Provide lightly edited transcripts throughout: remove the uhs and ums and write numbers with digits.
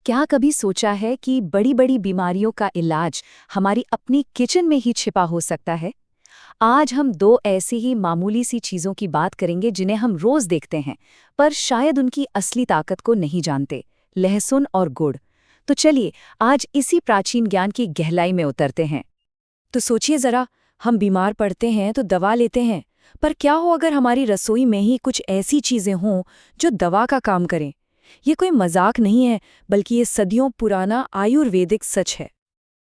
क्या कभी सोचा है कि बड़ी बड़ी बीमारियों का इलाज हमारी अपनी किचन में ही छिपा हो सकता है? आज हम दो ऐसी ही मामूली सी चीज़ों की बात करेंगे जिन्हें हम रोज़ देखते हैं, पर शायद उनकी असली ताकत को नहीं जानते। लहसुन और गुड़। तो चलिए आज इसी प्राचीन ज्ञान की गहराई में उतरते हैं। तो सोचिए जरा, हम बीमार पड़ते हैं तो दवा लेते हैं, पर क्या हो अगर हमारी रसोई में ही कुछ ऐसी चीजें हों जो दवा का काम करें? ये कोई मजाक नहीं है, बल्कि ये सदियों पुराना आयुर्वेदिक सच है।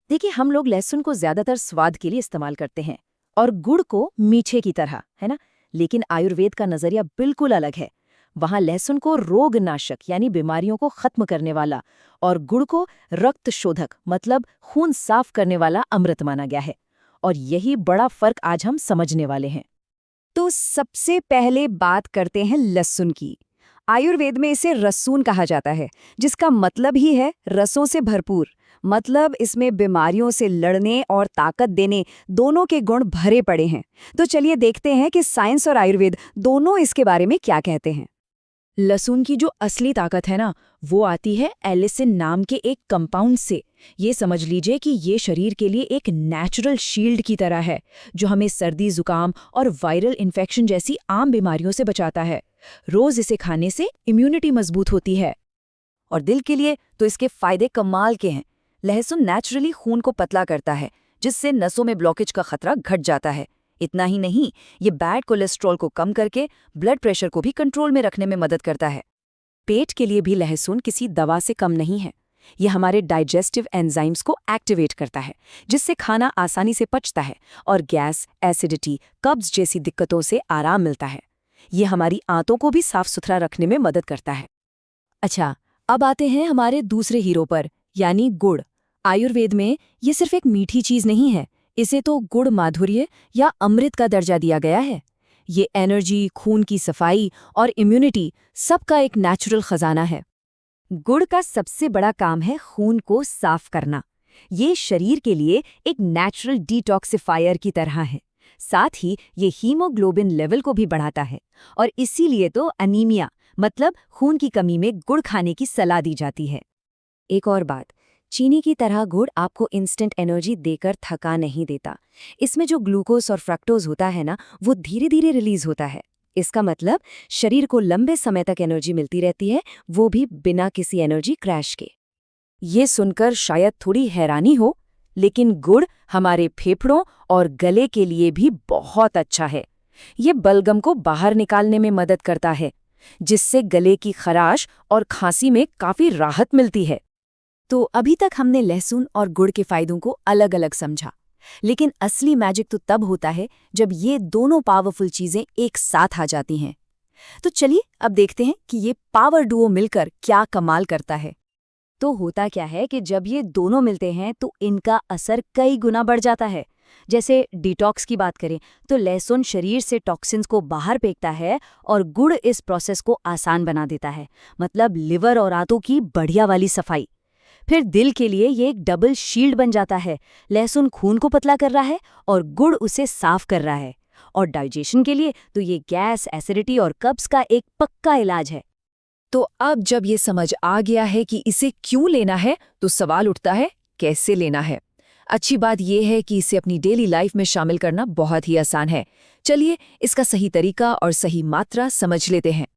देखिए, हम लोग लहसुन को ज्यादातर स्वाद के लिए इस्तेमाल करते हैं और गुड़ को मीठे की तरह, है ना? लेकिन आयुर्वेद का नजरिया बिल्कुल अलग है। वहां लहसुन को रोगनाशक यानी बीमारियों को खत्म करने वाला और गुड़ को रक्त शोधक मतलब खून साफ करने वाला अमृत माना गया है। और यही बड़ा फर्क आज हम समझने वाले हैं। तो सबसे पहले बात करते हैं लहसुन की। आयुर्वेद में इसे रसून कहा जाता है, जिसका मतलब ही है रसों से भरपूर। मतलब इसमें बीमारियों से लड़ने और ताकत देने दोनों के गुण भरे पड़े हैं। तो चलिए देखते हैं कि साइंस और आयुर्वेद दोनों इसके बारे में क्या कहते हैं। लहसुन की जो असली ताकत है ना, वो आती है एलिसिन नाम के एक कंपाउंड से। ये समझ लीजिए कि ये शरीर के लिए एक नेचुरल शील्ड की तरह है, जो हमें सर्दी, जुकाम और वायरल इन्फेक्शन जैसी आम बीमारियों से बचाता है। रोज इसे खाने से इम्यूनिटी मजबूत होती है। और दिल के लिए तो इसके फायदे कमाल के हैं। लहसुन नेचुरली खून को पतला करता है, जिससे नसों में ब्लॉकेज का खतरा घट जाता है। इतना ही नहीं, ये बैड कोलेस्ट्रॉल को कम करके ब्लड प्रेशर को भी कंट्रोल में रखने में मदद करता है। पेट के लिए भी लहसुन किसी दवा से कम नहीं है। ये हमारे डाइजेस्टिव एंजाइम्स को एक्टिवेट करता है, जिससे खाना आसानी से पचता है और गैस, एसिडिटी, कब्ज जैसी दिक्कतों से आराम मिलता है। ये हमारी आंतों को भी साफ सुथरा रखने में मदद करता है। अच्छा, अब आते हैं हमारे दूसरे हीरो पर, यानी गुड़। आयुर्वेद में ये सिर्फ एक मीठी चीज नहीं है, इसे तो गुड़ माधुर्य या अमृत का दर्जा दिया गया है। ये एनर्जी, खून की सफाई और इम्यूनिटी सबका एक नेचुरल खजाना है। गुड़ का सबसे बड़ा काम है खून को साफ करना। ये शरीर के लिए एक नेचुरल डिटॉक्सिफायर की तरह है। साथ ही ये हीमोग्लोबिन लेवल को भी बढ़ाता है और इसीलिए तो अनीमिया मतलब खून की कमी में गुड़ खाने की सलाह दी जाती है। एक और बात, चीनी की तरह गुड़ आपको इंस्टेंट एनर्जी देकर थका नहीं देता। इसमें जो ग्लूकोज और फ्रक्टोज होता है ना, वो धीरे धीरे रिलीज होता है। इसका मतलब शरीर को लंबे समय तक एनर्जी मिलती रहती है, वो भी बिना किसी एनर्जी क्रैश के। ये सुनकर शायद थोड़ी हैरानी हो, लेकिन गुड़ हमारे फेफड़ों और गले के लिए भी बहुत अच्छा है। ये बलगम को बाहर निकालने में मदद करता है, जिससे गले की खराश और खांसी में काफी राहत मिलती है। तो अभी तक हमने लहसुन और गुड़ के फायदों को अलग अलग समझा, लेकिन असली मैजिक तो तब होता है जब ये दोनों पावरफुल चीजें एक साथ आ जाती हैं। तो चलिए अब देखते हैं कि ये पावर डुओ मिलकर क्या कमाल करता है। तो होता क्या है कि जब ये दोनों मिलते हैं तो इनका असर कई गुना बढ़ जाता है। जैसे डिटॉक्स की बात करें तो लहसुन शरीर से टॉक्सिन्स को बाहर फेंकता है और गुड़ इस प्रोसेस को आसान बना देता है, मतलब लिवर और आंतों की बढ़िया वाली सफाई। फिर दिल के लिए ये एक डबल शील्ड बन जाता है। लहसुन खून को पतला कर रहा है और गुड़ उसे साफ कर रहा है। और डाइजेशन के लिए तो ये गैस, एसिडिटी और कब्ज का एक पक्का इलाज है। तो अब जब ये समझ आ गया है कि इसे क्यों लेना है, तो सवाल उठता है कैसे लेना है। अच्छी बात यह है कि इसे अपनी डेली लाइफ में शामिल करना बहुत ही आसान है। चलिए इसका सही तरीका और सही मात्रा समझ लेते हैं।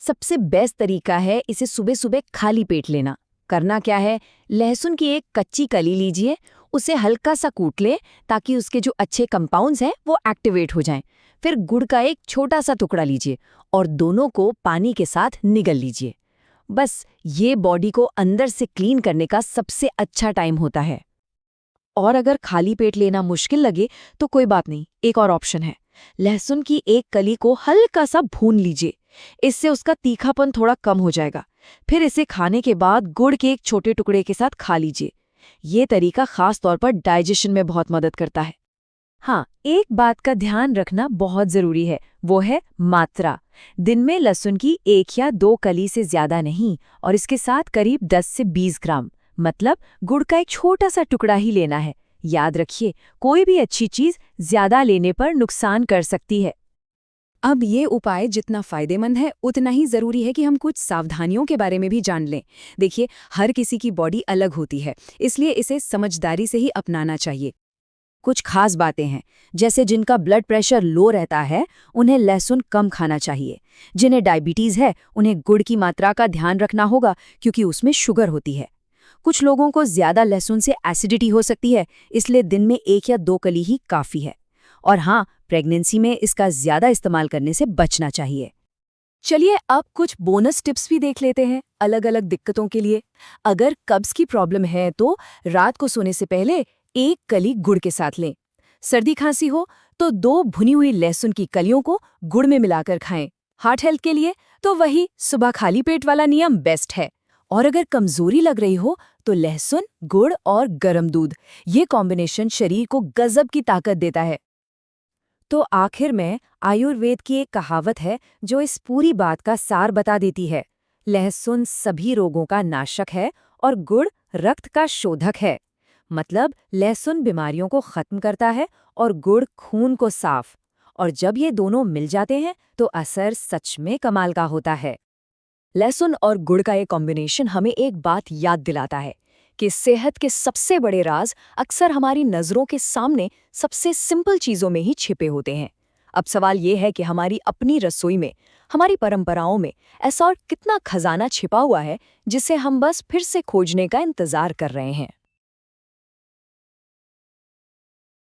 सबसे बेस्ट तरीका है इसे सुबह सुबह खाली पेट लेना। करना क्या है, लहसुन की एक कच्ची कली लीजिए, उसे हल्का सा कूट लें ताकि उसके जो अच्छे कंपाउंड्स हैं वो एक्टिवेट हो जाएं। फिर गुड़ का एक छोटा सा टुकड़ा लीजिए और दोनों को पानी के साथ निगल लीजिए। बस ये बॉडी को अंदर से क्लीन करने का सबसे अच्छा टाइम होता है। और अगर खाली पेट लेना मुश्किल लगे तो कोई बात नहीं, एक और ऑप्शन है। लहसुन की एक कली को हल्का सा भून लीजिए, इससे उसका तीखापन थोड़ा कम हो जाएगा। फिर इसे खाने के बाद गुड़ के एक छोटे टुकड़े के साथ खा लीजिए। ये तरीका खास तौर पर डाइजेशन में बहुत मदद करता है। हाँ, एक बात का ध्यान रखना बहुत जरूरी है, वो है मात्रा। दिन में लहसुन की 1 या 2 कली से ज्यादा नहीं, और इसके साथ करीब 10 से 20 ग्राम, मतलब गुड़ का एक छोटा सा टुकड़ा ही लेना है। याद रखिए, कोई भी अच्छी चीज ज्यादा लेने पर नुकसान कर सकती है। अब ये उपाय जितना फायदेमंद है उतना ही जरूरी है कि हम कुछ सावधानियों के बारे में भी जान लें। देखिए, हर किसी की बॉडी अलग होती है, इसलिए इसे समझदारी से ही अपनाना चाहिए। कुछ खास बातें हैं, जैसे जिनका ब्लड प्रेशर लो रहता है उन्हें लहसुन कम खाना चाहिए। जिन्हें डायबिटीज है उन्हें गुड़ की मात्रा का ध्यान रखना होगा, क्योंकि उसमें शुगर होती है। कुछ लोगों को ज्यादा लहसुन से एसिडिटी हो सकती है, इसलिए दिन में 1 या 2 कली ही काफी है। और हाँ, प्रेगनेंसी में इसका ज्यादा इस्तेमाल करने से बचना चाहिए। चलिए अब कुछ बोनस टिप्स भी देख लेते हैं अलग अलग दिक्कतों के लिए। अगर कब्ज की प्रॉब्लम है तो रात को सोने से पहले 1 कली गुड़ के साथ लें। सर्दी खांसी हो तो 2 भुनी हुई लहसुन की कलियों को गुड़ में मिलाकर खाएं। हार्ट हेल्थ के लिए तो वही सुबह खाली पेट वाला नियम बेस्ट है। और अगर कमजोरी लग रही हो तो लहसुन, गुड़ और गर्म दूध, ये कॉम्बिनेशन शरीर को गजब की ताकत देता है। तो आखिर में आयुर्वेद की एक कहावत है जो इस पूरी बात का सार बता देती है। लहसुन सभी रोगों का नाशक है और गुड़ रक्त का शोधक है। मतलब लहसुन बीमारियों को खत्म करता है और गुड़ खून को साफ। और जब ये दोनों मिल जाते हैं तो असर सच में कमाल का होता है। लहसुन और गुड़ का ये कॉम्बिनेशन हमें एक बात याद दिलाता है कि सेहत के सबसे बड़े राज अक्सर हमारी नज़रों के सामने सबसे सिंपल चीज़ों में ही छिपे होते हैं। अब सवाल ये है कि हमारी अपनी रसोई में, हमारी परंपराओं में ऐसा और कितना खजाना छिपा हुआ है जिसे हम बस फिर से खोजने का इंतजार कर रहे हैं।